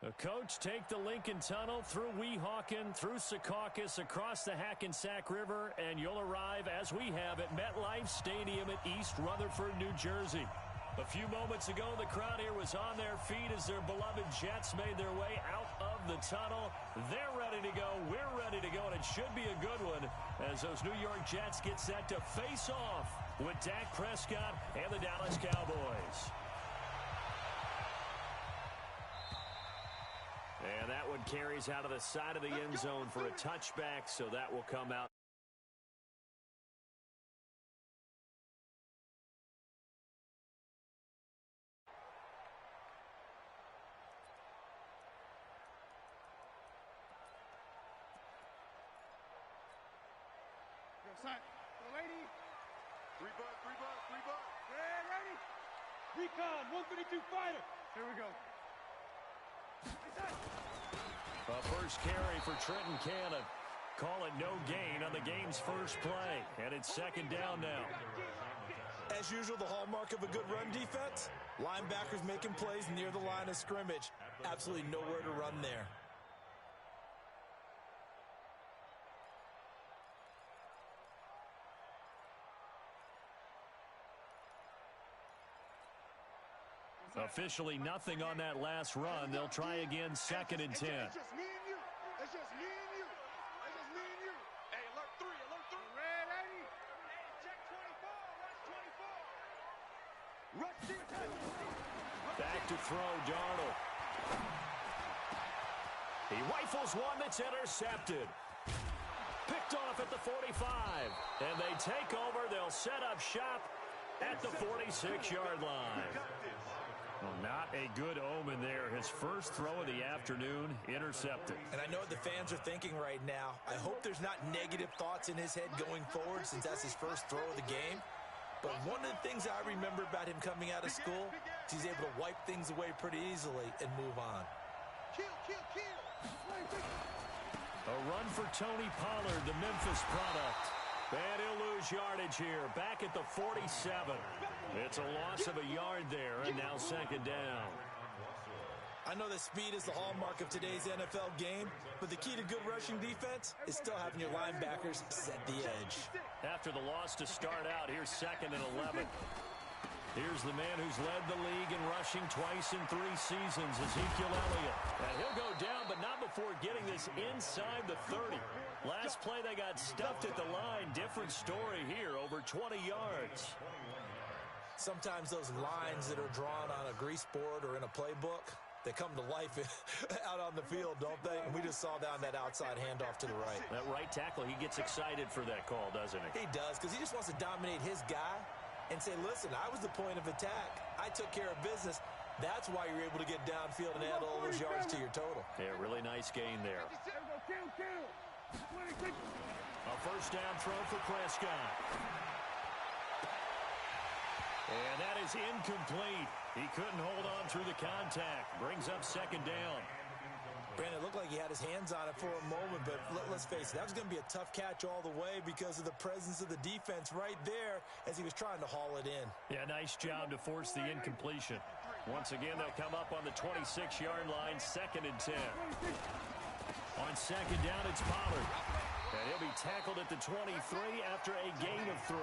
The coach take the Lincoln Tunnel through Weehawken, through Secaucus, across the Hackensack River, and you'll arrive, as we have, at MetLife Stadium at East Rutherford, New Jersey. A few moments ago, the crowd here was on their feet as their beloved Jets made their way out of the tunnel. They're ready to go. We're ready to go, and it should be a good one as those New York Jets get set to face off with Dak Prescott and the Dallas Cowboys. And that one carries out of the side of the end zone for a touchback, so that will come out. Lady. 3 bucks. Yeah, ready. Recon, 132 fighter. Here we go. A first carry for Trenton Cannon. Call it no gain on the game's first play. And it's second down now. As usual, the hallmark of a good run defense, linebackers making plays near the line of scrimmage. Absolutely nowhere to run there. Officially nothing on that last run. They'll try again, 2nd and 10. It's just me and you. It's just me and you. It's just me and you. Hey, alert 3. Ready? Hey, check 24. Rush 24. Back to throw, Darnold. He rifles one that's intercepted. Picked off at the 45. And they take over. They'll set up shop at the 46-yard line. Well, not a good omen there. His first throw of the afternoon intercepted. And I know what the fans are thinking right now. I hope there's not negative thoughts in his head going forward since that's his first throw of the game. But one of the things I remember about him coming out of school is he's able to wipe things away pretty easily and move on. Kill. A run for Tony Pollard, the Memphis product. And he'll lose yardage here, back at the 47. It's a loss of a yard there, and now second down. I know that speed is the hallmark of today's NFL game, but the key to good rushing defense is still having your linebackers set the edge. After the loss to start out, here's 2nd and 11. Here's the man who's led the league in rushing twice in 3 seasons, Ezekiel Elliott. And he'll go down, but not before getting this inside the 30. Last play, they got stuffed at the line. Different story here, over 20 yards. Sometimes those lines that are drawn on a grease board or in a playbook, they come to life out on the field, don't they? And we just saw down that outside handoff to the right. That right tackle, he gets excited for that call, doesn't he? He does, because he just wants to dominate his guy and say, listen, I was the point of attack. I took care of business. That's why you're able to get downfield and add all those yards to your total. Yeah, really nice gain there. A first down throw for Prescott. And that is incomplete. He couldn't hold on through the contact. Brings up second down. Brandon, it looked like he had his hands on it for a moment, but let's face it, that was going to be a tough catch all the way because of the presence of the defense right there as he was trying to haul it in. Yeah, nice job to force the incompletion. Once again, they'll come up on the 26-yard line, 2nd and 10. On second down, it's Pollard. And he'll be tackled at the 23 after a gain of 3.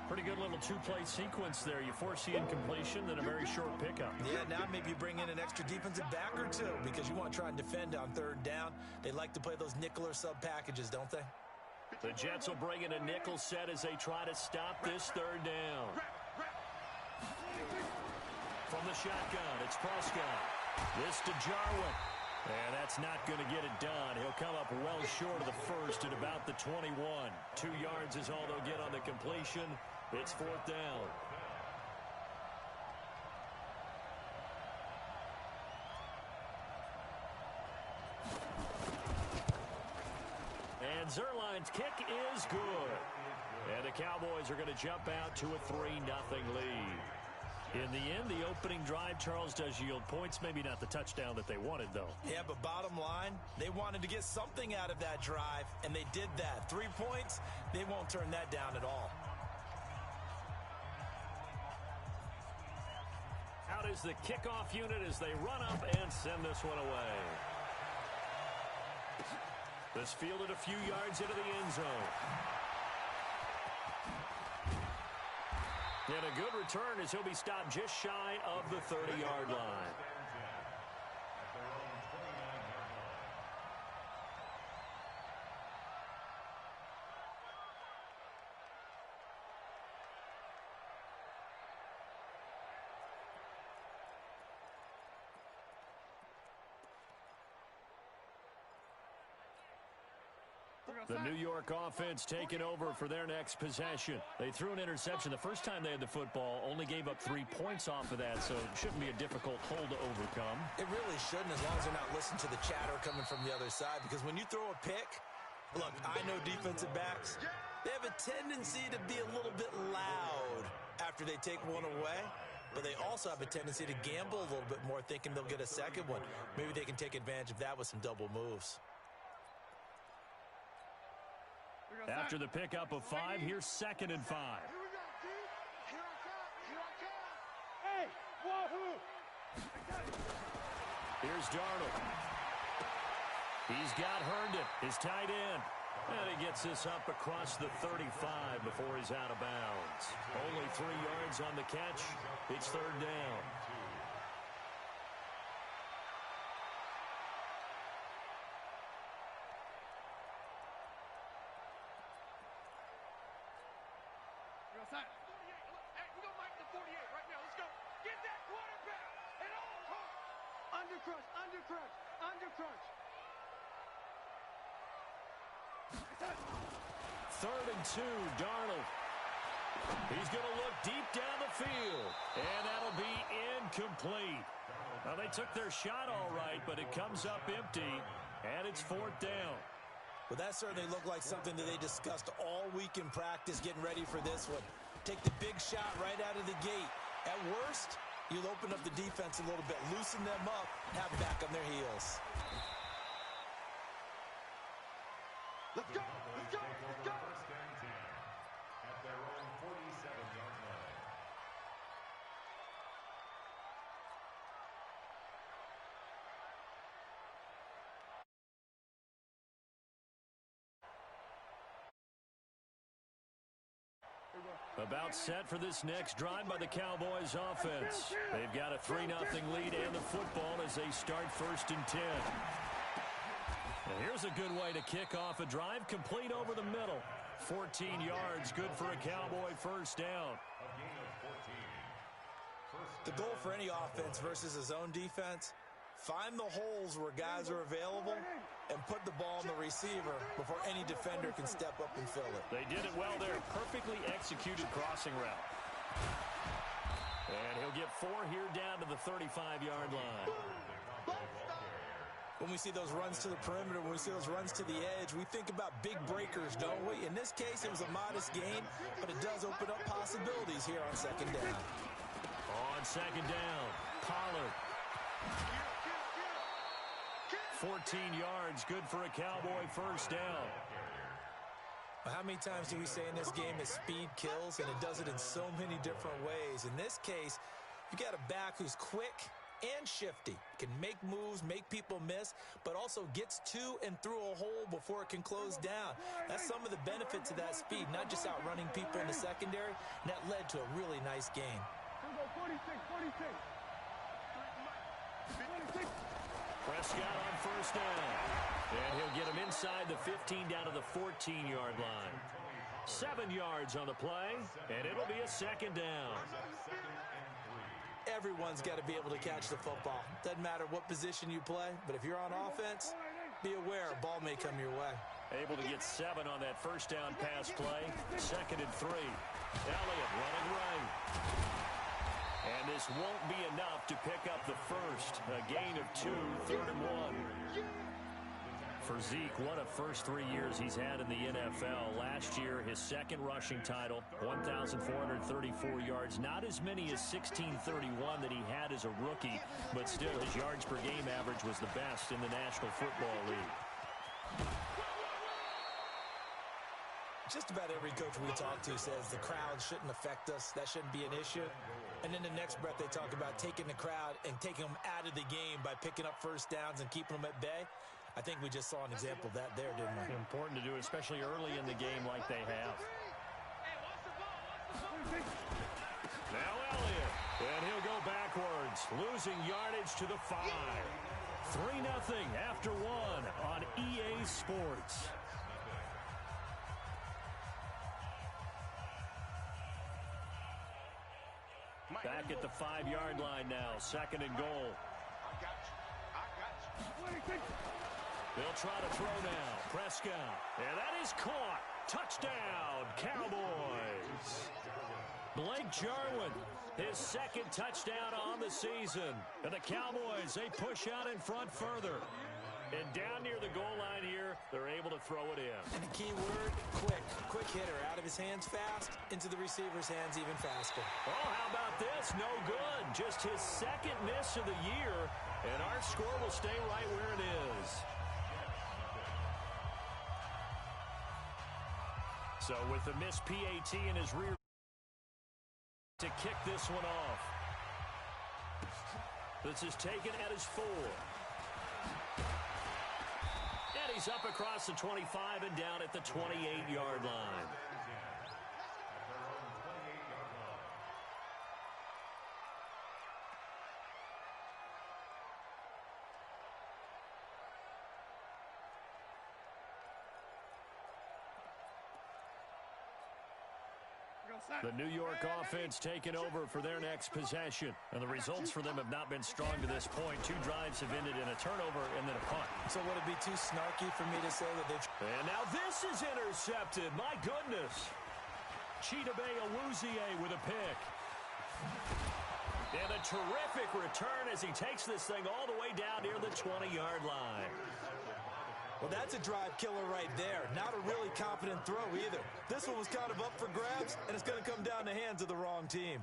Pretty good little 2-play sequence there. You force the incompletion, then a very short pickup. Yeah, now maybe you bring in an extra defensive back or two because you want to try and defend on 3rd down. They like to play those nickel or sub packages, don't they? The Jets will bring in a nickel set as they try to stop this 3rd down. From the shotgun, it's Prescott. This to Jarwin. And that's not going to get it done. He'll come up well short of the first at about the 21. 2 yards is all they'll get on the completion. It's 4th down. And Zerline's kick is good. And the Cowboys are going to jump out to a 3-0 lead. In the end, the opening drive, Charles, does yield points. Maybe not the touchdown that they wanted, though. Yeah, but bottom line, they wanted to get something out of that drive, and they did that. 3 points, they won't turn that down at all. out is the kickoff unit as they run up and send this one away. This fielded a few yards into the end zone. And a good return as he'll be stopped just shy of the 30-yard line. The New York offense taking over for their next possession. They threw an interception the first time they had the football, only gave up 3 points off of that, so it shouldn't be a difficult hole to overcome. It really shouldn't, as long as they're not listening to the chatter coming from the other side, because when you throw a pick, look, I know defensive backs, they have a tendency to be a little bit loud after they take one away, but they also have a tendency to gamble a little bit more, thinking they'll get a second one. Maybe they can take advantage of that with some double moves. After the pickup of 5, here's 2nd and 5. Hey, wahoo! Here's Darnold. He's got Herndon, his tight end. And he gets this up across the 35 before he's out of bounds. Only 3 yards on the catch. It's 3rd down. Undercrunch. 3rd and 2, Darnold. He's going to look deep down the field, and that'll be incomplete. Now, they took their shot all right, but it comes up empty, and it's 4th down. Well, that certainly looked like something that they discussed all week in practice, getting ready for this one. Take the big shot right out of the gate. At worst, you'll open up the defense a little bit, loosen them up, have them back on their heels. Let's go! Let's go! Let's go! First and 10 at their own 47-yard line. About set for this next drive by the Cowboys offense. They've got a 3-0 lead and the football as they start 1st and 10. And here's a good way to kick off a drive, complete over the middle. 14 yards, good for a Cowboy 1st down. The goal for any offense versus a zone defense, find the holes where guys are available and put the ball on the receiver before any defender can step up and fill it. They did it well there. Perfectly executed crossing route. And he'll get 4 here down to the 35-yard line. When we see those runs to the perimeter, when we see those runs to the edge, we think about big breakers, don't we? In this case, it was a modest gain, but it does open up possibilities here on 2nd down. On 2nd down, Pollard. 14 yards, good for a Cowboy 1st down. How many times do we say in this game that speed kills, and it does it in so many different ways? In this case, you got a back who's quick and shifty, can make moves, make people miss, but also gets to and through a hole before it can close down. That's some of the benefits of that speed, not just outrunning people in the secondary, and that led to a really nice game. 46. Prescott on 1st down. And he'll get him inside the 15 down to the 14-yard line. 7 yards on the play, and it'll be a 2nd down. Everyone's got to be able to catch the football. Doesn't matter what position you play, but if you're on offense, be aware a ball may come your way. Able to get 7 on that 1st down pass play. 2nd and 3. Elliott running right. And this won't be enough to pick up the first. A gain of 2, 3rd and 1. For Zeke, what a first 3 years he's had in the NFL. Last year, his 2nd rushing title, 1,434 yards. Not as many as 1,631 that he had as a rookie, but still his yards per game average was the best in the National Football League. Just about every coach we talk to says the crowd shouldn't affect us. That shouldn't be an issue. And in the next breath, they talk about taking the crowd and taking them out of the game by picking up first downs and keeping them at bay. I think we just saw an example of that there, didn't we? Important to do, especially early in the game like they have. Now Elliott, and he'll go backwards, losing yardage to the 5. 3-0 after 1 on EA Sports. Back at the 5-yard line now, 2nd and goal. They'll try to throw now. Prescott. And that is caught. Touchdown, Cowboys. Blake Jarwin, his 2nd touchdown on the season. And the Cowboys, they push out in front further. And down near the goal line here, they're able to throw it in. And the key word, quick. Quick hitter. Out of his hands fast, into the receiver's hands even faster. Oh, how about this? No good. Just his 2nd miss of the year. And our score will stay right where it is. So with the missed PAT in his rear to kick this one off. This is taken at his 4. And he's up across the 25 and down at the 28-yard line. The New York offense taking over for their next possession. And the results for them have not been strong to this point. 2 drives have ended in a turnover and then a punt. So would it be too snarky for me to say that they've... And now this is intercepted. My goodness. Chidobe Awuzie with a pick. And a terrific return as he takes this thing all the way down near the 20-yard line. Well, that's a drive killer right there. Not a really confident throw either. This one was kind of up for grabs, and it's going to come down the hands of the wrong team.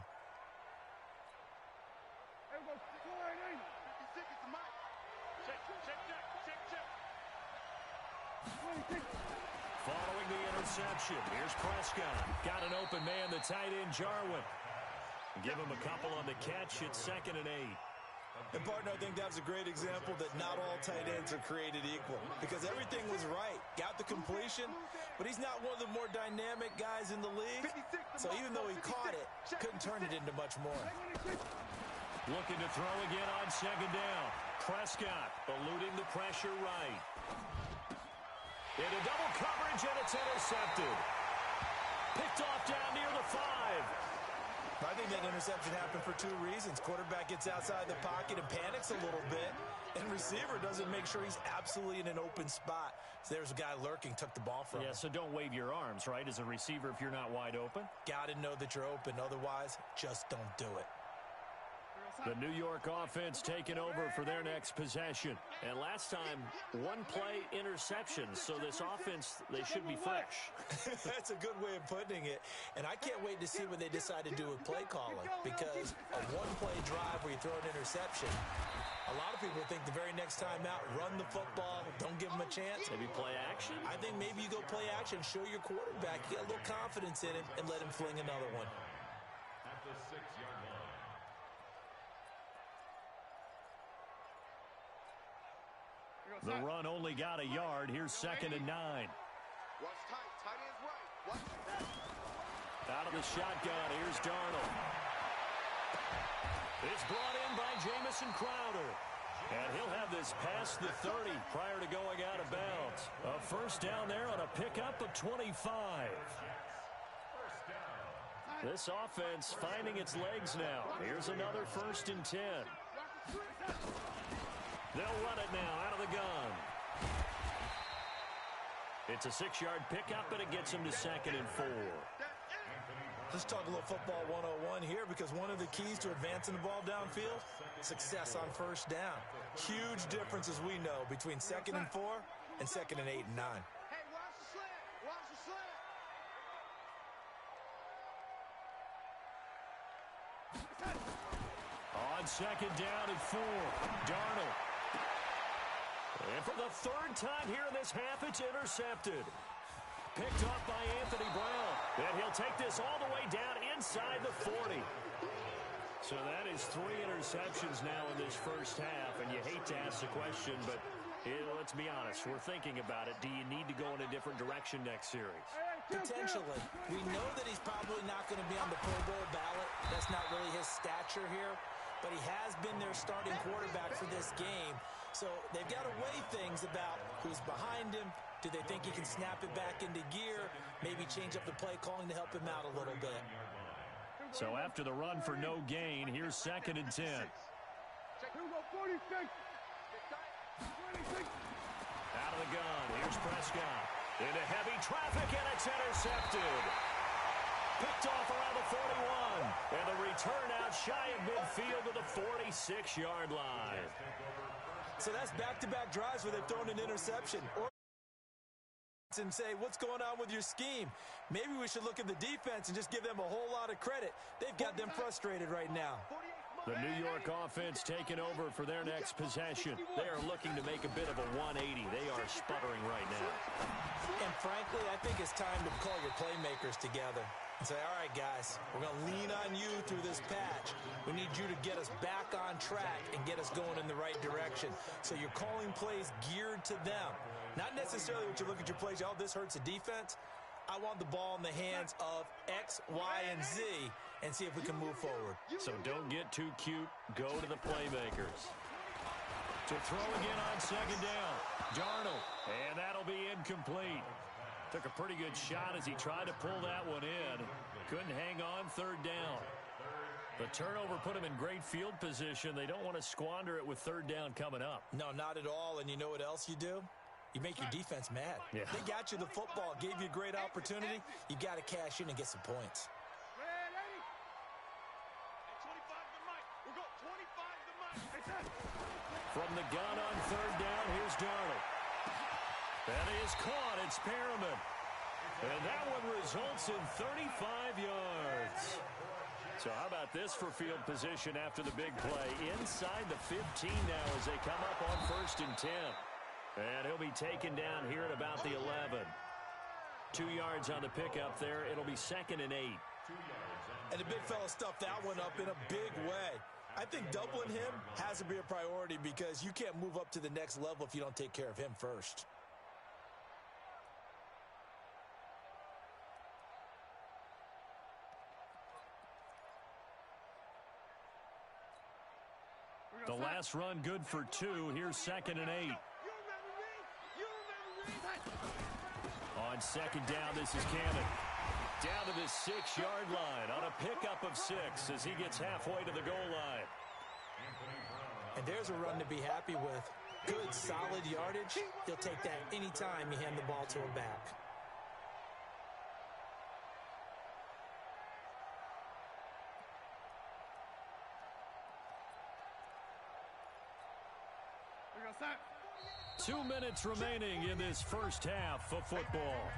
Following the interception, here's Prescott. Got an open man, the tight end, Jarwin. Give him a couple on the catch. It's 2nd and 8. And, partner, I think that's a great example that not all tight ends are created equal because everything was right. Got the completion, but he's not one of the more dynamic guys in the league. So even though he caught it, couldn't turn it into much more. Looking to throw again on 2nd down. Prescott eluding the pressure right. Into double coverage, and it's intercepted. Picked off down near the 5. I think that interception happened for 2 reasons. Quarterback gets outside the pocket and panics a little bit, and receiver doesn't make sure he's absolutely in an open spot. So there's a guy lurking, took the ball from him. Yeah, so don't wave your arms, right, as a receiver if you're not wide open. Got to know that you're open. Otherwise, just don't do it. The New York offense taking over for their next possession. And last time, 1-play interception. So this offense, they should be fresh. That's a good way of putting it. And I can't wait to see what they decide to do with play calling. Because a 1-play drive where you throw an interception, a lot of people think the very next time out, run the football, don't give them a chance. Maybe play action? I think maybe you go play action, show your quarterback, you get a little confidence in him, and let him fling another one. At the 6-yard line. The run only got a yard. Here's 2nd and 9. Watch tight. Tight end's right. Watch that. Out of the shotgun, here's Darnold. It's brought in by Jamison Crowder. And he'll have this past the 30 prior to going out of bounds. A 1st down there on a pickup of 25. This offense finding its legs now. Here's another 1st and 10. They'll run it now out of the gun. It's a 6-yard pickup, and it gets him to 2nd and 4. Let's talk a little football 101 here because one of the keys to advancing the ball downfield, success on 1st down. Huge difference, as we know, between 2nd and 4 and 2nd and 8 and 9. Hey, watch the slant. Watch the slant. On 2nd down and 4, Darnold. And for the 3rd time here in this half, it's intercepted. picked off by Anthony Brown. And he'll take this all the way down inside the 40. So that is 3 interceptions now in this first half. And you hate to ask the question, but let's be honest. We're thinking about it. Do you need to go in a different direction next series? Potentially. We know that he's probably not going to be on the Pro Bowl ballot. That's not really his stature here. But he has been their starting quarterback for this game. So they've got to weigh things about who's behind him. Do they think he can snap it back into gear? Maybe change up the play calling to help him out a little bit. So after the run for no gain, here's 2nd and 10. Out of the gun, here's Prescott. Into heavy traffic, and it's intercepted. Picked off around the 41. And the return out shy of midfield to the 46-yard line. So that's back-to-back drives where they've thrown an interception. And say, what's going on with your scheme? Maybe we should look at the defense and just give them a whole lot of credit. They've got them frustrated right now. The New York offense taking over for their next possession. They are looking to make a bit of a 180. They are sputtering right now. And frankly, I think it's time to call your playmakers together and say, all right, guys, we're going to lean on you through this patch. We need you to get us back on track and get us going in the right direction. So you're calling plays geared to them. Not necessarily what you look at your plays, oh, this hurts the defense. I want the ball in the hands of X, Y, and Z and see if we can move forward. So don't get too cute. Go to the playmakers. To throw again on 2nd down. Darnold. And that'll be incomplete. Took a pretty good shot as he tried to pull that one in. Couldn't hang on 3rd down. The turnover put him in great field position. They don't want to squander it with 3rd down coming up. No, not at all. And you know what else you do? You make your defense mad. Yeah. They got you the football, gave you a great opportunity. You got to cash in and get some points. From the gun on 3rd down, here's Darnold. That is caught. It's Perriman. And that one results in 35 yards. So how about this for field position after the big play? Inside the 15 now as they come up on 1st and 10. And he'll be taken down here at about the 11. 2 yards on the pickup there. It'll be 2nd and 8. And the big fella stuffed that one up in a big way. I think doubling him has to be a priority because you can't move up to the next level if you don't take care of him first. The last run good for 2. Here's 2nd and 8. On 2nd down, this is Cannon. Down to the 6-yard line on a pickup of 6 as he gets halfway to the goal line. And there's a run to be happy with. Good, solid yardage. He'll take that anytime you hand the ball to him back. We go, set. 2 minutes remaining in this first half of football.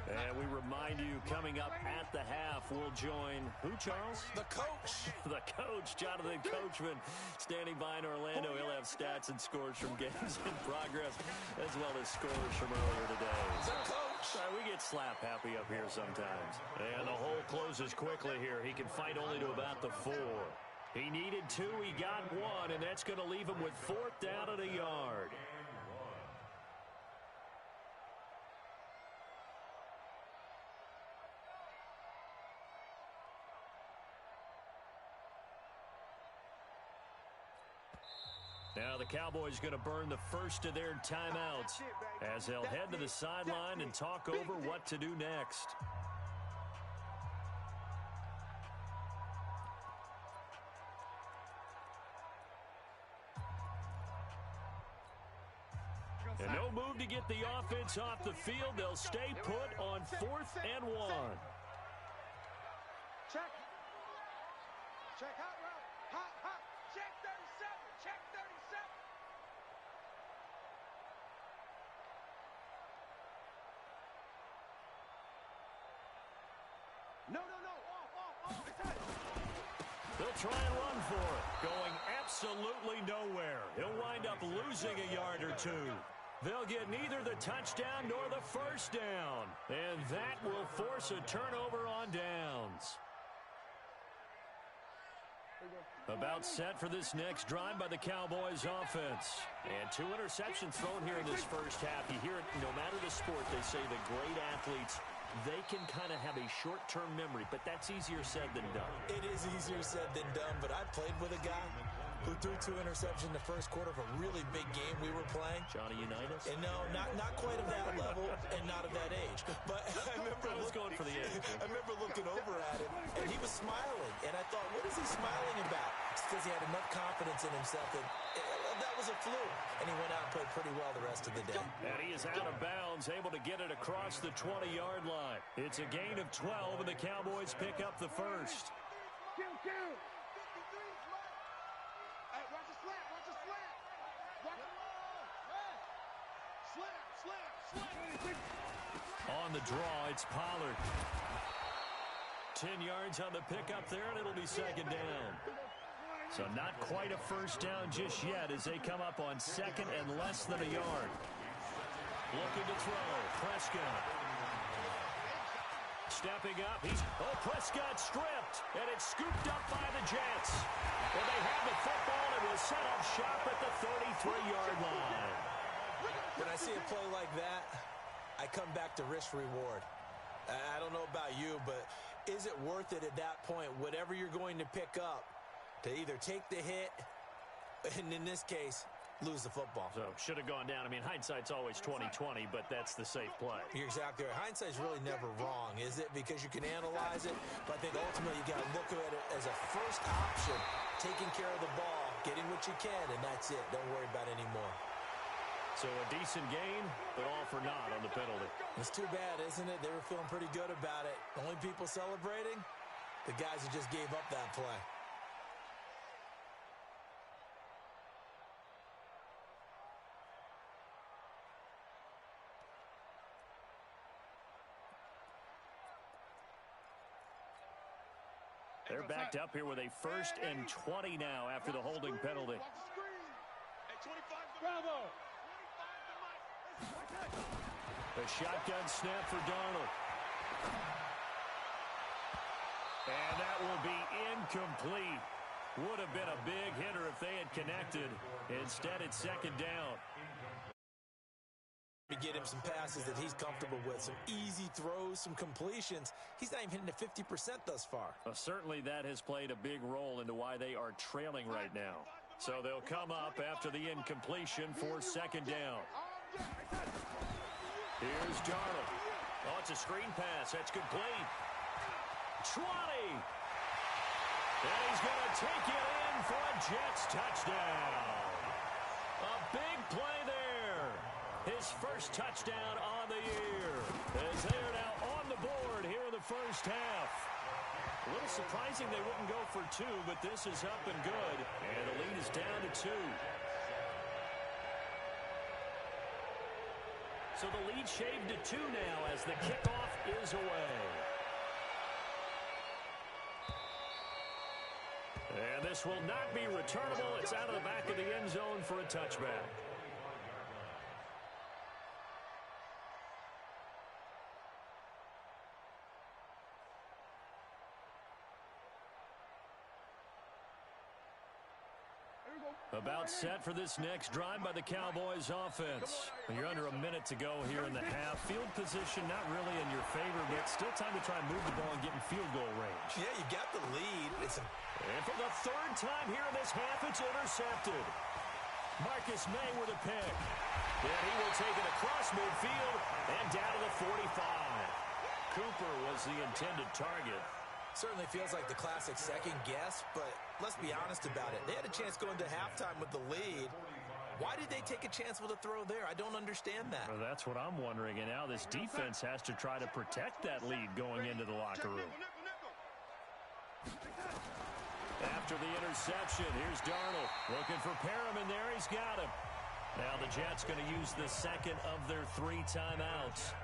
And we remind you, coming up at the half, we'll join who, Charles? The coach. The coach, Jonathan Coachman, standing by in Orlando. He'll have stats and scores from games in progress, as well as scores from earlier today. The coach. We get slap happy up here sometimes. And the hole closes quickly here. He can fight only to about the 4. He needed 2, he got 1, and that's going to leave him with 4th down at a yard. Now the Cowboys going to burn the first of their timeouts as they'll head to the sideline and talk over what to do next. And no move to get the offense off the field. They'll stay put on 4th and 1. Check. Check hot route. Hot, hot. Check 37. Check 37. No. Off. It's it. The He'll try and run for it. Going absolutely nowhere. He'll wind up losing a yard or two. They'll get neither the touchdown nor the first down. And that will force a turnover on downs. About set for this next drive by the Cowboys offense. And 2 interceptions thrown here in this first half. You hear it, no matter the sport, they say the great athletes, they can kind of have a short-term memory, but that's easier said than done. It is easier said than done, but I played with a guy who threw 2 interceptions in the first quarter of a really big game we were playing. Johnny Unitas? And no, not quite of that level and not of that age. But I remember going for the age. I remember looking over at him, and he was smiling. And I thought, what is he smiling about? It's because he had enough confidence in himself that that was a fluke. And he went out and played pretty well the rest of the day. And he is out of bounds, able to get it across the 20-yard line. It's a gain of 12, and the Cowboys pick up the first. On the draw, it's Pollard. 10 yards on the pickup there, and it'll be second down. So not quite a first down just yet as they come up on second and less than a yard. Looking to throw. Prescott. Stepping up. Prescott stripped. And it's scooped up by the Jets. Well, they have the football and will set up shop at the 33-yard line. When I see a play like that, I come back to risk-reward. I don't know about you, but is it worth it at that point, whatever you're going to pick up, to either take the hit, and in this case, lose the football? So, should have gone down. I mean, hindsight's always 20/20, but that's the safe play. You're exactly right. Hindsight's really never wrong, is it? Because you can analyze it, but I think ultimately you got to look at it as a first option, taking care of the ball, getting what you can, and that's it. Don't worry about it anymore. So a decent gain, but all for naught on the penalty. It's too bad, isn't it? They were feeling pretty good about it. The only people celebrating, the guys who just gave up that play. They're backed up here with a 1st and 20 now after the holding penalty. Bravo! The shotgun snap for Darnold. And that will be incomplete. Would have been a big hitter if they had connected. Instead, it's second down. To get him some passes that he's comfortable with, some easy throws, some completions. He's not even hitting the 50% thus far. Well, certainly that has played a big role into why they are trailing right now. So they'll come up after the incompletion for second down. Here's Darnold. Oh, it's a screen pass. That's complete. 20. And he's going to take it in for a Jets touchdown. A big play there. His first touchdown on the year. As they are now on the board here in the first half. A little surprising they wouldn't go for 2, but this is up and good. And the lead is down to 2. So the lead shaved to 2 now as the kickoff is away. And this will not be returnable. It's out of the back of the end zone for a touchback. About set for this next drive by the Cowboys offense. You're under a minute to go here in the half. Field position not really in your favor, but still time to try and move the ball and get in field goal range. Yeah, you got the lead. And for the 3rd time here in this half, it's intercepted. Marcus May with a pick. And he will take it across midfield and down to the 45. Cooper was the intended target. Certainly feels like the classic second guess, but let's be honest about it. They had a chance going to halftime with the lead. Why did they take a chance with a throw there? I don't understand that. Well, that's what I'm wondering, and now this defense has to try to protect that lead going into the locker room. After the interception, here's Darnold looking for Perriman there. He's got him. Now the Jets going to use the second of their 3 timeouts.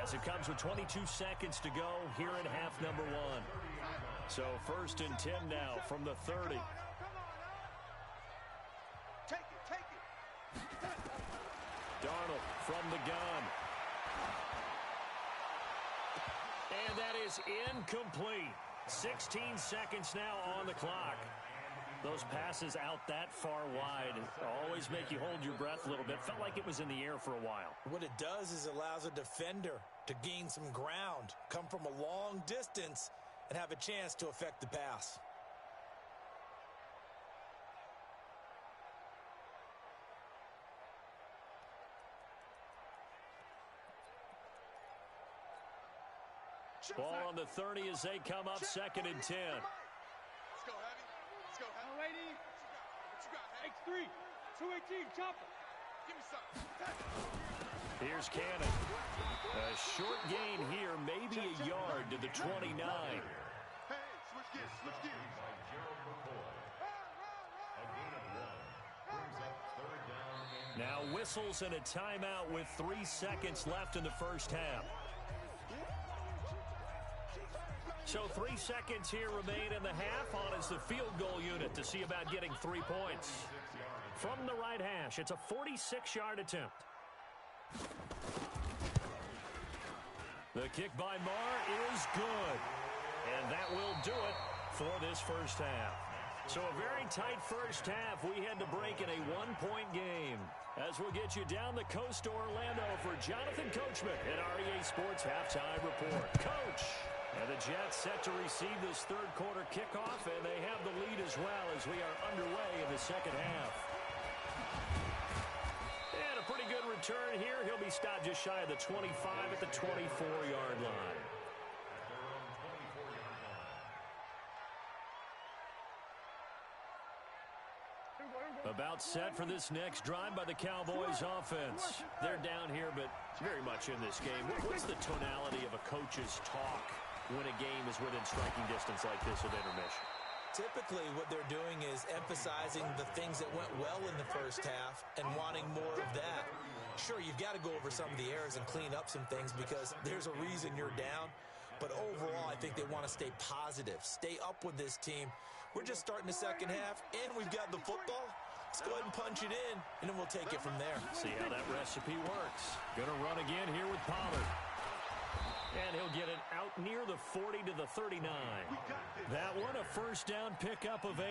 As it comes with 22 seconds to go here in half number 1. So 1st and 10 now from the 30. Take it. Darnold from the gun. And that is incomplete. 16 seconds now on the clock. Those passes out that far wide always make you hold your breath a little bit. Felt like it was in the air for a while. What it does is allows a defender to gain some ground, come from a long distance, and have a chance to affect the pass. Ball on the 30 as they come up 2nd and 10. Let's go, Heavy. Let's go, Heavy. Lady. What you got, Heavy? X3, 218, chopper. Give me something. Here's Cannon. A short gain here, maybe a yard to the 29. Hey, switch gears. Now whistles and a timeout with 3 seconds left in the first half. So 3 seconds here remain in the half. On is the field goal unit to see about getting 3 points. From the right hash, it's a 46-yard attempt. The kick by Marr is good. And that will do it for this first half. So a very tight first half. We had to break in a 1-point game. As we'll get you down the coast to Orlando for Jonathan Coachman at REA Sports Halftime Report. Coach! And the Jets set to receive this third quarter kickoff, and they have the lead as well as we are underway in the second half. And a pretty good return here. He'll be stopped just shy of the 25 at the 24-yard line. About set for this next drive by the Cowboys offense. They're down here, but very much in this game. What's the tonality of a coach's talk when a game is within striking distance like this at intermission? Typically, what they're doing is emphasizing the things that went well in the first half and wanting more of that. Sure, you've got to go over some of the errors and clean up some things because there's a reason you're down. But overall, I think they want to stay positive, stay up with this team. We're just starting the second half, and we've got the football. Let's go ahead and punch it in, and then we'll take it from there. See how that recipe works. Going to run again here with Pollard. And he'll get it out near the 40 to the 39. That one, a first down pickup of 8.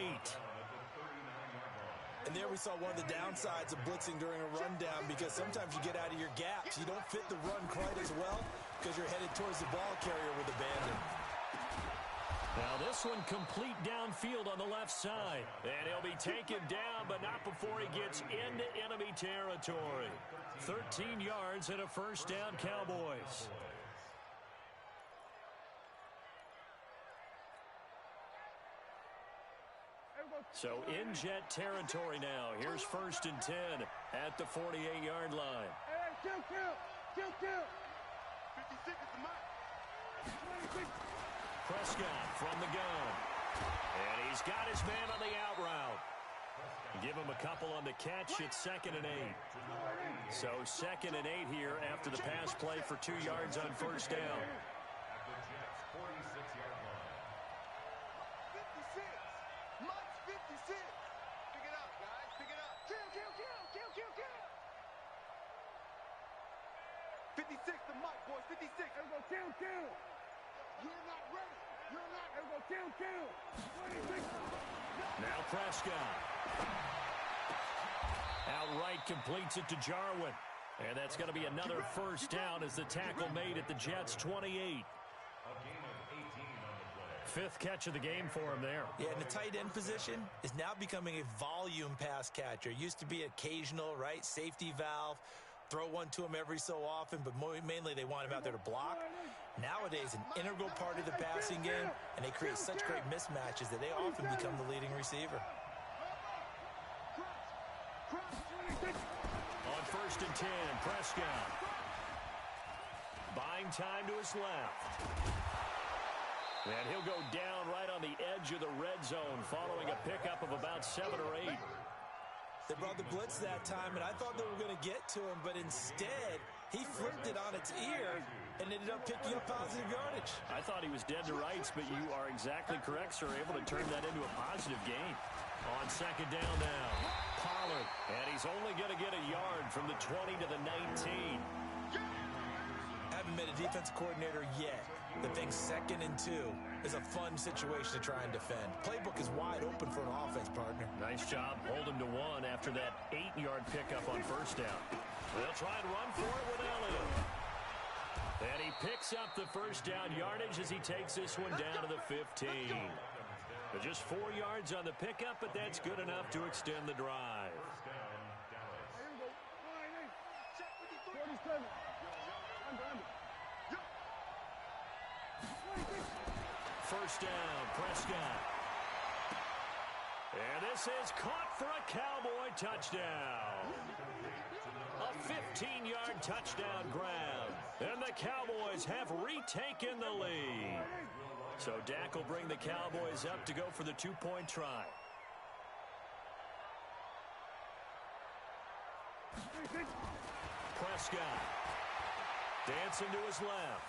And there we saw one of the downsides of blitzing during a rundown because sometimes you get out of your gaps. You don't fit the run quite as well because you're headed towards the ball carrier with abandon. Now this one complete downfield on the left side. And he'll be taken down, but not before he gets into enemy territory. 13 yards and a first down, Cowboys. So in Jet territory now. Here's 1st and 10 at the 48-yard line. Hey, kill. 56 is the mark. Prescott from the gun. And he's got his man on the out route. Give him a couple on the catch. It's 2nd and 8. So 2nd and 8 here after the pass play for 2 yards on first down. Now Prescott. Outright completes it to Jarwin. And that's going to be another first down as the tackle made at the Jets' 28. 5th catch of the game for him there. Yeah, and the tight end position is now becoming a volume pass catcher. Used to be occasional, right? Safety valve. Throw one to him every so often, but mainly they want him out there to block. Nowadays, an integral part of the passing game, and they create such great mismatches that they often become the leading receiver. On 1st and 10, Prescott. Buying time to his left. And he'll go down right on the edge of the red zone following a pickup of about 7 or 8. They brought the blitz that time, and I thought they were going to get to him, but instead He flipped it on its ear and ended up picking up positive yardage. I thought he was dead to rights, but you are exactly correct, sir. Able to turn that into a positive gain. On second down now, Pollard. And he's only going to get a yard from the 20 to the 19. Haven't been a defense coordinator yet. The thing 2nd and 2 is a fun situation to try and defend. Playbook is wide open for an offense, partner. Nice job holding to 1 after that 8-yard pickup on first down. They'll try and run for it with Elliott. And he picks up the first down yardage as he takes this one down to the 15. But just 4 yards on the pickup, but that's good enough to extend the drive. First down, Prescott. And this is caught for a Cowboy touchdown. A 15-yard touchdown grab. And the Cowboys have retaken the lead. So Dak will bring the Cowboys up to go for the 2-point try. Prescott. Dancing to his left.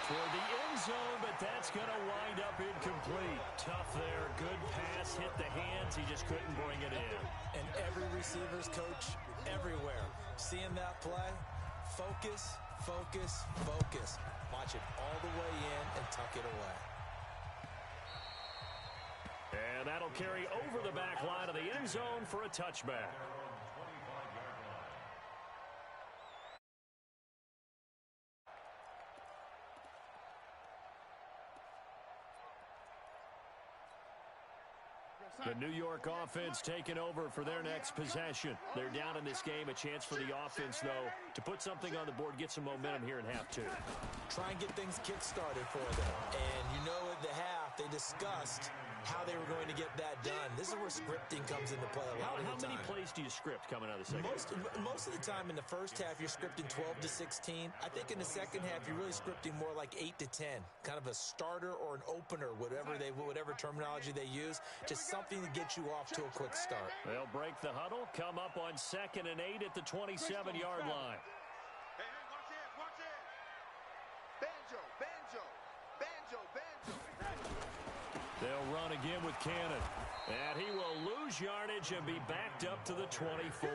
Toward the end zone, but that's going to wind up incomplete. Tough there. Good pass. Hit the hands. He just couldn't bring it in. And every receiver's coach everywhere. Seeing that play, focus, focus, focus. Watch it all the way in and tuck it away. And that'll carry over the back line of the end zone for a touchback. The New York offense taking over for their next possession. They're down in this game. A chance for the offense, though, to put something on the board, get some momentum here in half 2. Try and get things kick-started for them. And you know at the half, they discussed how they were going to get that done. This is where scripting comes into play a lot of the time. How many plays do you script coming out of the second half? Most of the time in the first half, you're scripting 12 to 16. I think in the second half, you're really scripting more like 8 to 10. Kind of a starter or an opener, whatever terminology they use. Just something to get you off to a quick start. They'll break the huddle, come up on 2nd and 8 at the 27-yard line. Hey, watch it, watch it. Banjo, banjo, banjo, banjo. They'll run again with Cannon. And he will lose yardage and be backed up to the 24.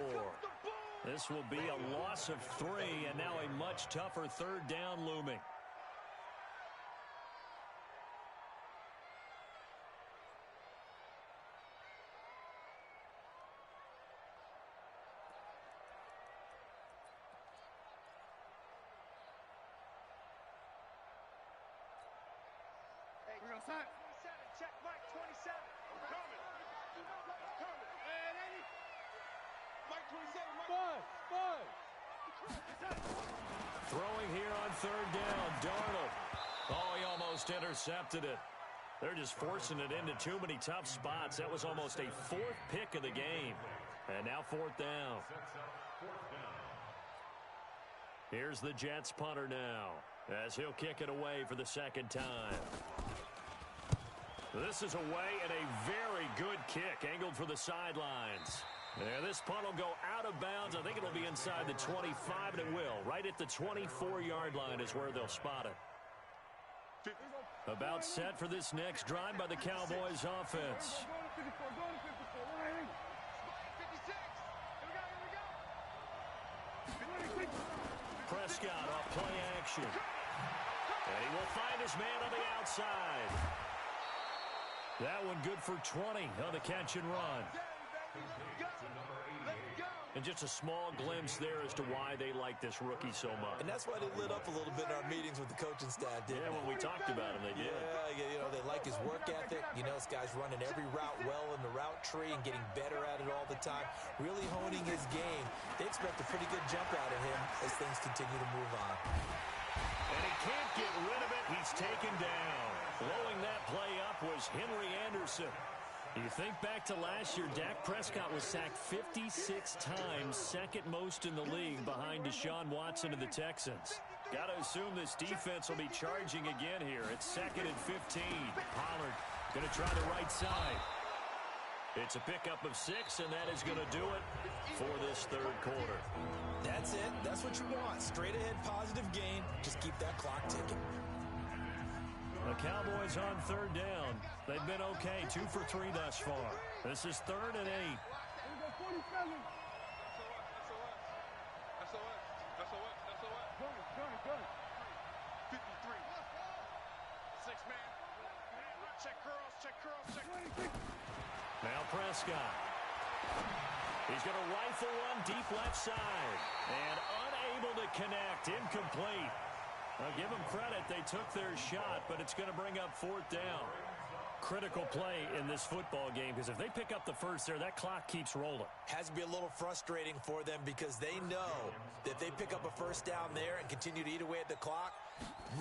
This will be a loss of 3, and now a much tougher 3rd down looming. We're going to sign. 27, check Mike, 27. I'm coming. I'm coming. Hey, Andy. Mike, 27, Mike. Five. Throwing here on 3rd down, Darnold. Oh, he almost intercepted it. They're just forcing it into too many tough spots. That was almost a 4th pick of the game. And now 4th down. Here's the Jets punter now, as he'll kick it away for the 2nd time. This is away and a very good kick, angled for the sidelines. And this punt will go out of bounds. I think it'll be inside the 25, and it will. Right at the 24-yard line is where they'll spot it. About set for this next drive by the Cowboys offense. Prescott off play action. And he will find his man on the outside. That one good for 20 on the catch and run. And just a small glimpse there as to why they like this rookie so much. And that's why they lit up a little bit in our meetings with the coaching staff, didn't they? When we talked about him, they did. Yeah, they like his work ethic. You know, this guy's running every route well in the route tree and getting better at it all the time. Really honing his game. They expect a pretty good jump out of him as things continue to move on. And he can't get rid of it. He's taken down. Blowing that play up was Henry Anderson. You think back to last year, Dak Prescott was sacked 56 times, 2nd most in the league behind Deshaun Watson of the Texans. Got to assume this defense will be charging again here. It's 2nd and 15. Pollard going to try the right side. It's a pickup of 6, and that is going to do it for this third quarter. That's it. That's what you want. Straight ahead positive gain. Just keep that clock ticking. The Cowboys on third down. They've been okay, 2 for 3 thus far. This is 3rd and 8. Good. 53. 6-man. Check curls. Now Prescott. He's going to rifle one deep left side. And unable to connect. Incomplete. I'll give them credit. They took their shot, but it's going to bring up 4th down. Critical play in this football game, because if they pick up the first there, that clock keeps rolling. Has to be a little frustrating for them because they know that if they pick up a first down there and continue to eat away at the clock,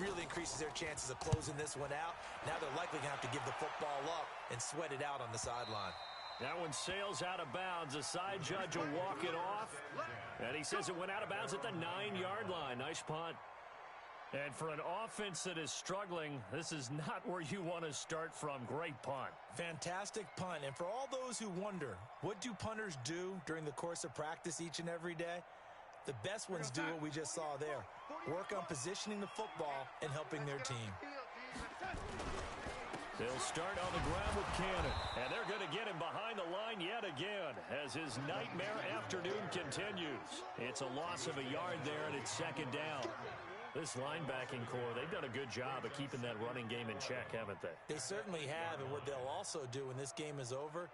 really increases their chances of closing this one out. Now they're likely going to have to give the football up and sweat it out on the sideline. That one sails out of bounds. The side judge will walk it off, and he says it went out of bounds at the 9-yard line. Nice punt. And for an offense that is struggling, this is not where you want to start from. Great punt. Fantastic punt. And for all those who wonder, what do punters do during the course of practice each and every day? The best ones do what we just saw there. Work on positioning the football and helping their team. They'll start on the ground with Cannon. And they're going to get him behind the line yet again as his nightmare afternoon continues. It's a loss of a yard there, and it's 2nd down. This linebacking core, they've done a good job of keeping that running game in check, haven't they? They certainly have, and what they'll also do when this game is over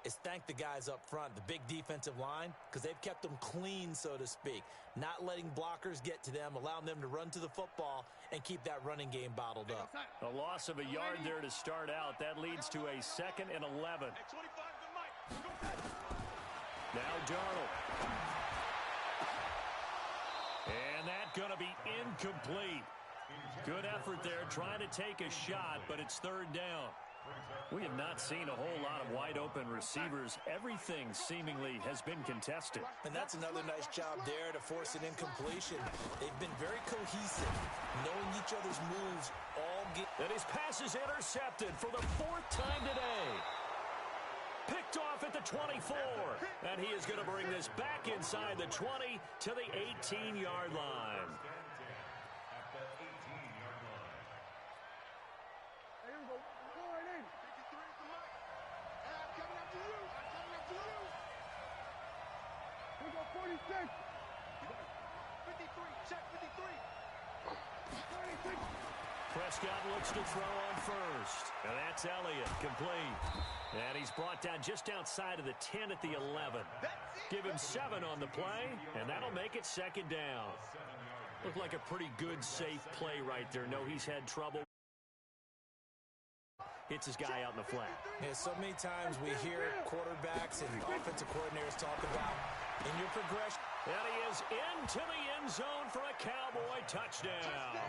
is thank the guys up front, the big defensive line, because they've kept them clean, so to speak. Not letting blockers get to them, allowing them to run to the football and keep that running game bottled up. A loss of a yard there to start out. That leads to a 2nd and 11. Now Darnold. And that's going to be incomplete. Good effort there trying to take a shot, but it's 3rd down. We have not seen a whole lot of wide-open receivers. Everything seemingly has been contested. And that's another nice job there to force an incompletion. They've been very cohesive, knowing each other's moves all game. And his pass is intercepted for the 4th time today. Picked off at the 24. And he is going to bring this back inside the 20 to the 18-yard line. Prescott looks to throw on first. And that's Elliott, complete. And he's brought down just outside of the 10 at the 11. Give him 7 on the play, and that'll make it 2nd down. Looked like a pretty good, safe play right there. No, he's had trouble. Hits his guy out in the flat. Yeah, so many times we hear quarterbacks and offensive coordinators talk about in your progression. And he is into the end zone for a Cowboy touchdown.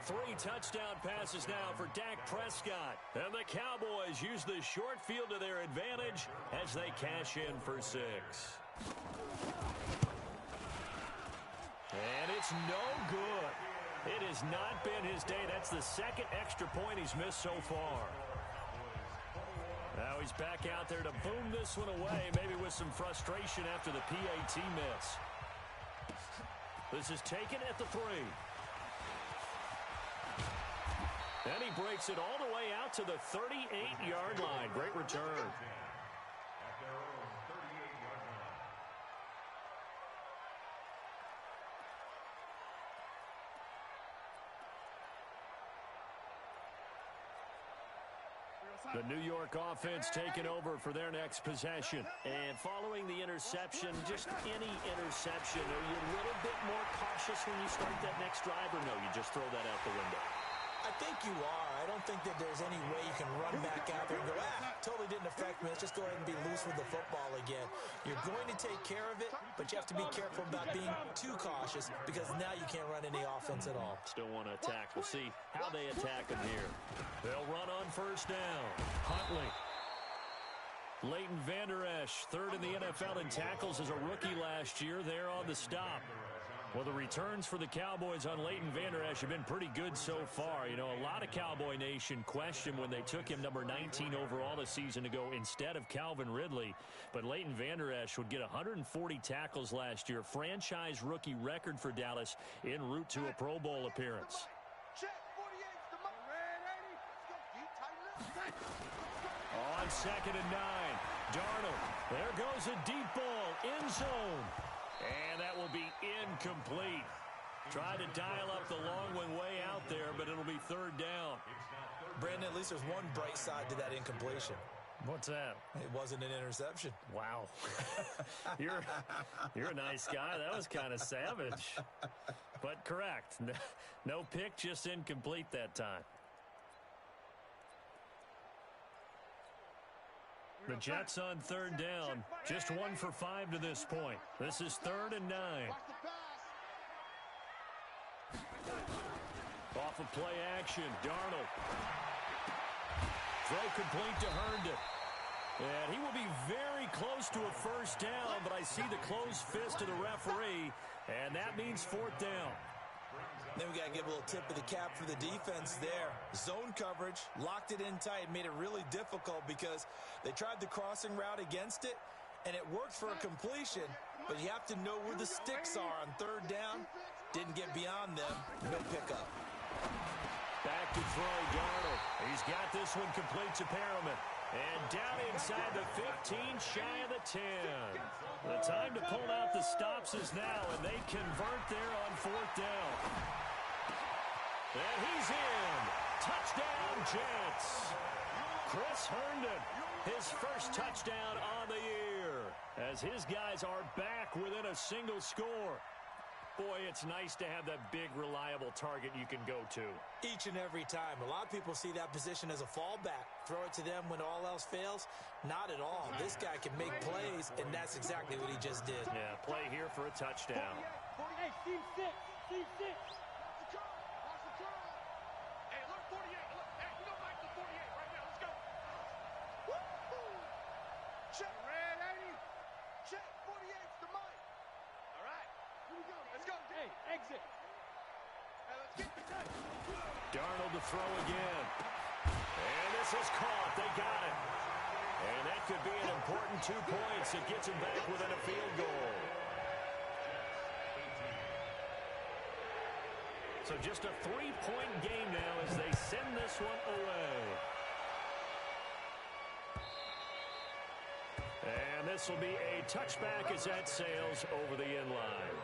3 touchdown passes now for Dak Prescott. And the Cowboys use the short field to their advantage as they cash in for 6. And it's no good. It has not been his day. That's the 2nd extra point he's missed so far. Now he's back out there to boom this one away, maybe with some frustration after the PAT miss. This is taken at the 3. And he breaks it all the way out to the 38-yard line. Great return. The New York offense taking over for their next possession. And following the interception, just any interception, are you a little bit more cautious when you start that next drive, or no, you just throw that out the window? I think you are. I don't think that there's any way you can run back out there and go, totally didn't affect me. Let's just go ahead and be loose with the football again. You're going to take care of it, but you have to be careful about being too cautious because now you can't run any offense at all. Still want to attack. We'll see how they attack him here. They'll run on first down. Huntley. Leighton Vander Esch, 3rd in the NFL in tackles as a rookie last year. There on the stop. Well, the returns for the Cowboys on Leighton Vander Esch have been pretty good so far. You know, a lot of Cowboy Nation questioned when they took him number 19 overall a season ago instead of Calvin Ridley. But Leighton Vander Esch would get 140 tackles last year, franchise rookie record for Dallas en route to a Pro Bowl appearance. On 2nd and 9, Darnold. There goes a deep ball, end zone. And that will be incomplete. Try to dial up the long one way out there, but it'll be 3rd down. Brandon, at least there's one bright side to that incompletion. What's that? It wasn't an interception. Wow. You're a nice guy. That was kind of savage. But correct. No pick, just incomplete that time. The Jets on 3rd down. Just 1 for 5 to this point. This is 3rd and 9. Off of play action, Darnold. Throw complete to Herndon. And he will be very close to a 1st down, but I see the closed fist of the referee, and that means 4th down. Then we got to give a little tip of the cap for the defense there. Zone coverage, locked it in tight, made it really difficult because they tried the crossing route against it, and it worked for a completion, but you have to know where the sticks are on 3rd down. Didn't get beyond them. No pickup. Back to throw, Darnold. He's got this one complete to Perriman. And down inside the 15, shy of the 10. The time to pull out the stops is now, and they convert there on 4th down. And he's in. Touchdown, Jets. Chris Herndon, his first touchdown on the year, as his guys are back within a single score. Boy, it's nice to have that big, reliable target you can go to. Each and every time. A lot of people see that position as a fallback. Throw it to them when all else fails. Not at all. This guy can make plays, and that's exactly what he just did. Yeah, play here for a touchdown. Hey, team 6. Team 6. Watch the curl. Hey, look, 48. Look, hey, you don't like the 48 right now. Let's go. Woo-hoo. Check. Red 80. Check. 48's the mic. All right. Here we go. Let's go. Hey, exit. Hey, let's get the touch. Darnold to throw again. And this is caught. They got it. And that could be an important 2 points. It gets him back within a field goal. So just a 3-point game now as they send this one away. And this will be a touchback as that sails over the end line.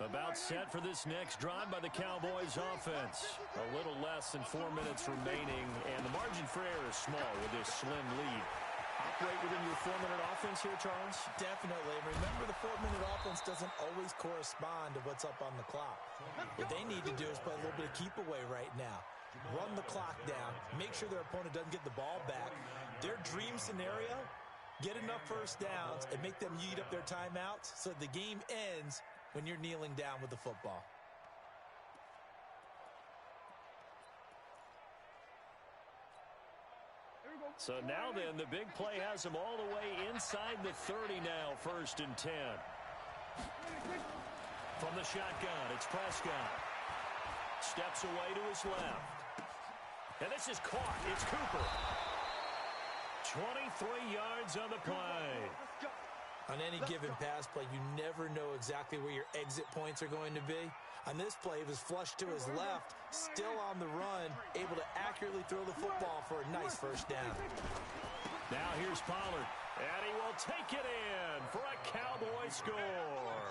About set for this next drive by the Cowboys offense. A little less than 4 minutes remaining, and the margin for error is small with this slim lead. Operate within your 4-minute offense here, Charles? Definitely. Remember, the 4-minute offense doesn't always correspond to what's up on the clock. What they need to do is play a little bit of keep away right now. Run the clock down. Make sure their opponent doesn't get the ball back. Their dream scenario, get enough 1st downs and make them eat up their timeouts so the game ends when you're kneeling down with the football. So now then, the big play has him all the way inside the 30 now, 1st and 10. From the shotgun, it's Prescott. Steps away to his left. And this is caught. It's Cooper. 23 yards on the play. On any given pass play, you never know exactly where your exit points are going to be. On this play, he was flushed to his left, still on the run, able to accurately throw the football for a nice 1st down. Now here's Pollard, and he will take it in for a Cowboy score.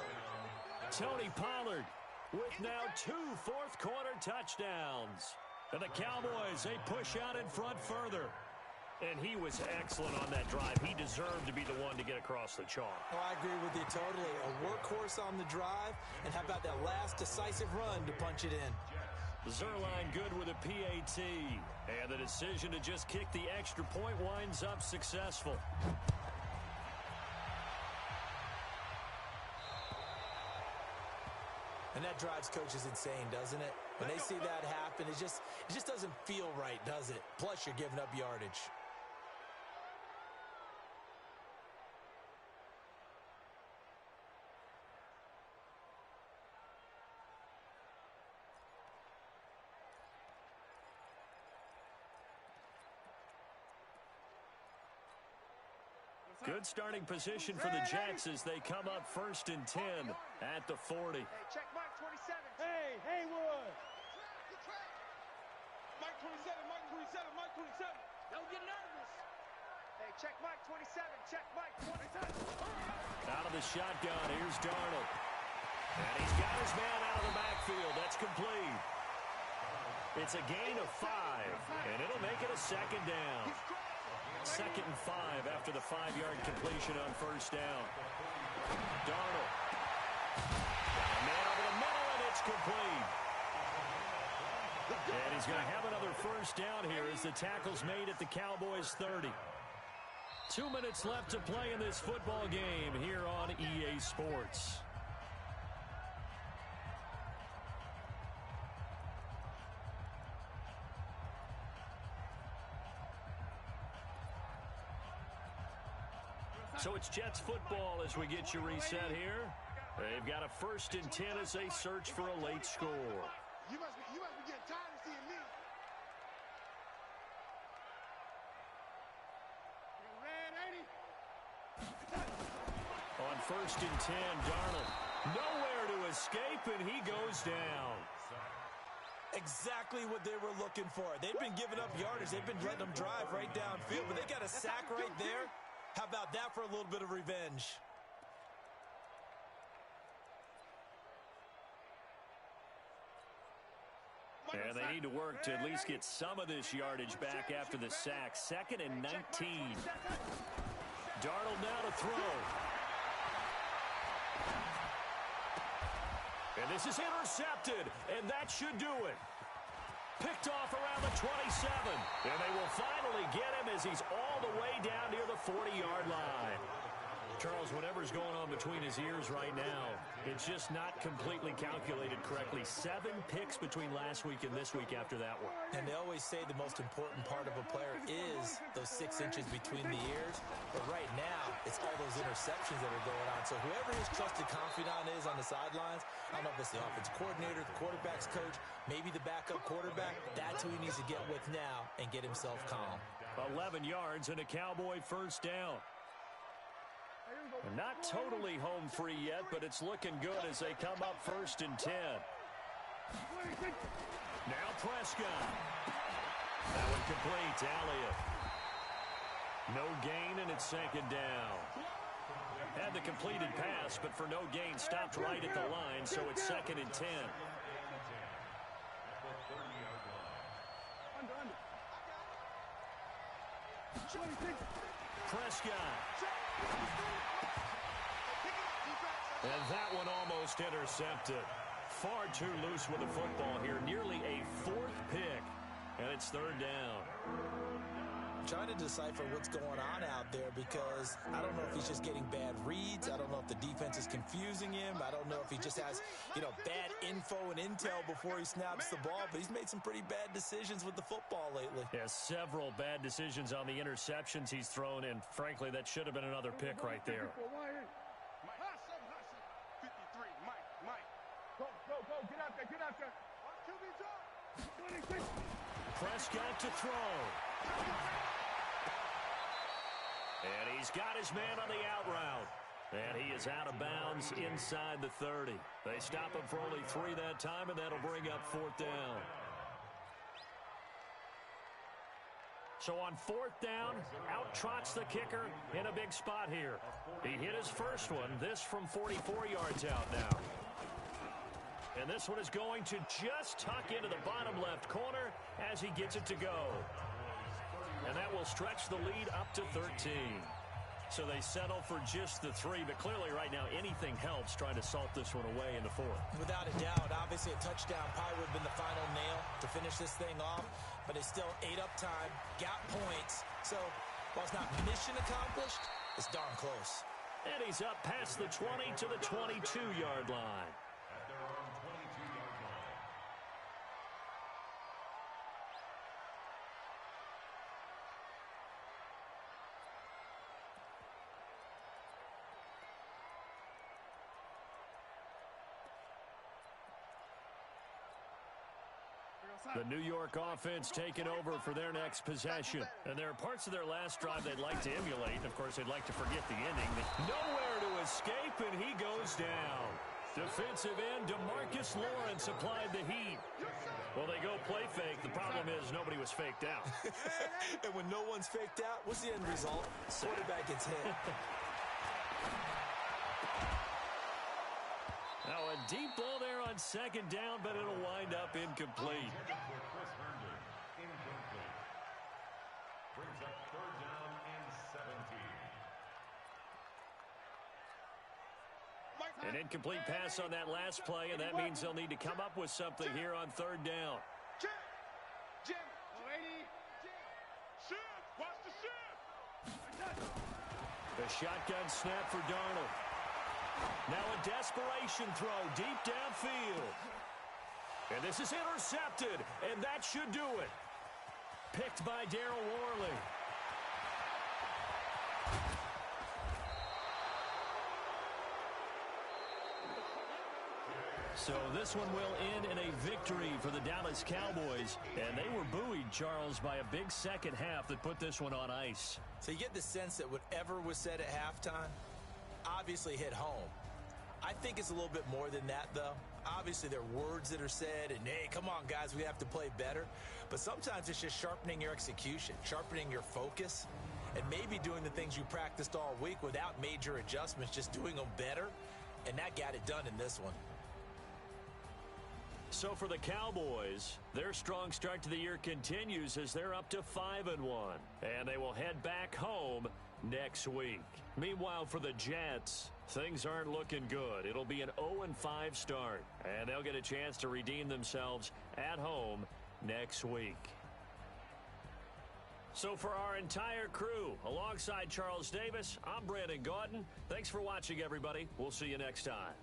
Tony Pollard with now 2 fourth-quarter touchdowns. And the Cowboys, they push out in front further. And he was excellent on that drive. He deserved to be the one to get across the chalk. Oh, I agree with you totally. A workhorse on the drive, and how about that last decisive run to punch it in? Zerline good with a PAT. And the decision to just kick the extra point winds up successful. And that drives coaches insane, doesn't it? When they see that happen, it just doesn't feel right, does it? Plus, you're giving up yardage. Good starting position for the Jets as they come up 1st and 10 at the 40. Hey, check Mike 27. Hey, Haywood. Mike 27, Mike 27, Mike 27. Don't get nervous. Hey, check Mike 27, check Mike 27. Out of the shotgun, here's Darnold. And he's got his man out of the backfield. That's complete. It's a gain of 5, and it'll make it a 2nd down. 2nd and 5 after the 5-yard completion on 1st down. Darnold. A man over the middle, and it's complete. And he's going to have another 1st down here as the tackle's made at the Cowboys' 30. 2 minutes left to play in this football game here on EA Sports. So it's Jets football as we get you reset here. They've got a 1st and 10 as they search for a late score. You must be getting tired of seeing me. On 1st and 10, Darnold nowhere to escape, and he goes down. Exactly what they were looking for. They've been giving up yardage. They've been letting them drive right downfield, but they got a sack right there. How about that for a little bit of revenge? And they need to work to at least get some of this yardage back after the sack. 2nd and 19. Darnold now to throw. And this is intercepted, and that should do it. Picked off around the 27. And they will finally get him as he's all the way down near the 40-yard line. Charles, whatever's going on between his ears right now, it's just not completely calculated correctly. 7 picks between last week and this week after that one. And they always say the most important part of a player is those 6 inches between the ears. But right now, it's all those interceptions that are going on. So whoever his trusted confidant is on the sidelines, I don't know if it's the offensive coordinator, the quarterback's coach, maybe the backup quarterback, that's who he needs to get with now and get himself calm. 11 yards and a Cowboy 1st down. They're not totally home free yet, but it's looking good as they come up 1st and 10. Now Prescott. That one complete to Elliott. No gain, and it's 2nd down. Had the completed pass, but for no gain, stopped right at the line, so it's 2nd and 10. Prescott. And that one almost intercepted. Far too loose with the football here. Nearly a 4th pick. And it's 3rd down. I'm trying to decipher what's going on out there because I don't know if he's just getting bad reads. I don't know if the defense is confusing him. I don't know if he just has, bad info and intel before he snaps the ball. But he's made some pretty bad decisions with the football lately. Yeah, several bad decisions on the interceptions he's thrown, and frankly, that should have been another pick right there. 53, Mike. Go, get out there. Prescott to throw. And he's got his man on the out route. And he is out of bounds inside the 30. They stop him for only 3 that time, and that'll bring up 4th down. So on 4th down, out trots the kicker in a big spot here. He hit his first one, this from 44 yards out now. And this one is going to just tuck into the bottom left corner as he gets it to go. And that will stretch the lead up to 13. So they settle for just the 3, but clearly right now anything helps trying to salt this one away in the 4th. Without a doubt, obviously a touchdown probably would have been the final nail to finish this thing off, but it's still 8 up time, got points. So while it's not mission accomplished, it's darn close. And he's up past the 20 to the 22-yard line. The New York offense taking over for their next possession. And there are parts of their last drive they'd like to emulate. Of course, they'd like to forget the ending. Nowhere to escape, and he goes down. Defensive end DeMarcus Lawrence applied the heat. Well, they go play fake. The problem is nobody was faked out. And when no one's faked out, what's the end result? Quarterback gets hit. Now a deep ball there on second down, but it'll wind up incomplete. Incomplete. Brings up third down and 17. An incomplete pass on that last play, and that means they'll need to come up with something here on third down. The shotgun snap for Darnold. Now a desperation throw deep downfield. And this is intercepted, and that should do it. Picked by Darryl Worley. So this one will end in a victory for the Dallas Cowboys. And they were buoyed, Charles, by a big second half that put this one on ice. So you get the sense that whatever was said at halftime obviously hit home. I think it's a little bit more than that, though. Obviously, there are words that are said, and, hey, come on, guys, we have to play better. But sometimes it's just sharpening your execution, sharpening your focus, and maybe doing the things you practiced all week without major adjustments, just doing them better, and that got it done in this one. So for the Cowboys, their strong start to the year continues as they're up to 5-1. And they will head back home next week. Meanwhile, for the Jets, things aren't looking good. It'll be an 0-5 start. And they'll get a chance to redeem themselves at home next week. So for our entire crew, alongside Charles Davis, I'm Brandon Gaudin. Thanks for watching, everybody. We'll see you next time.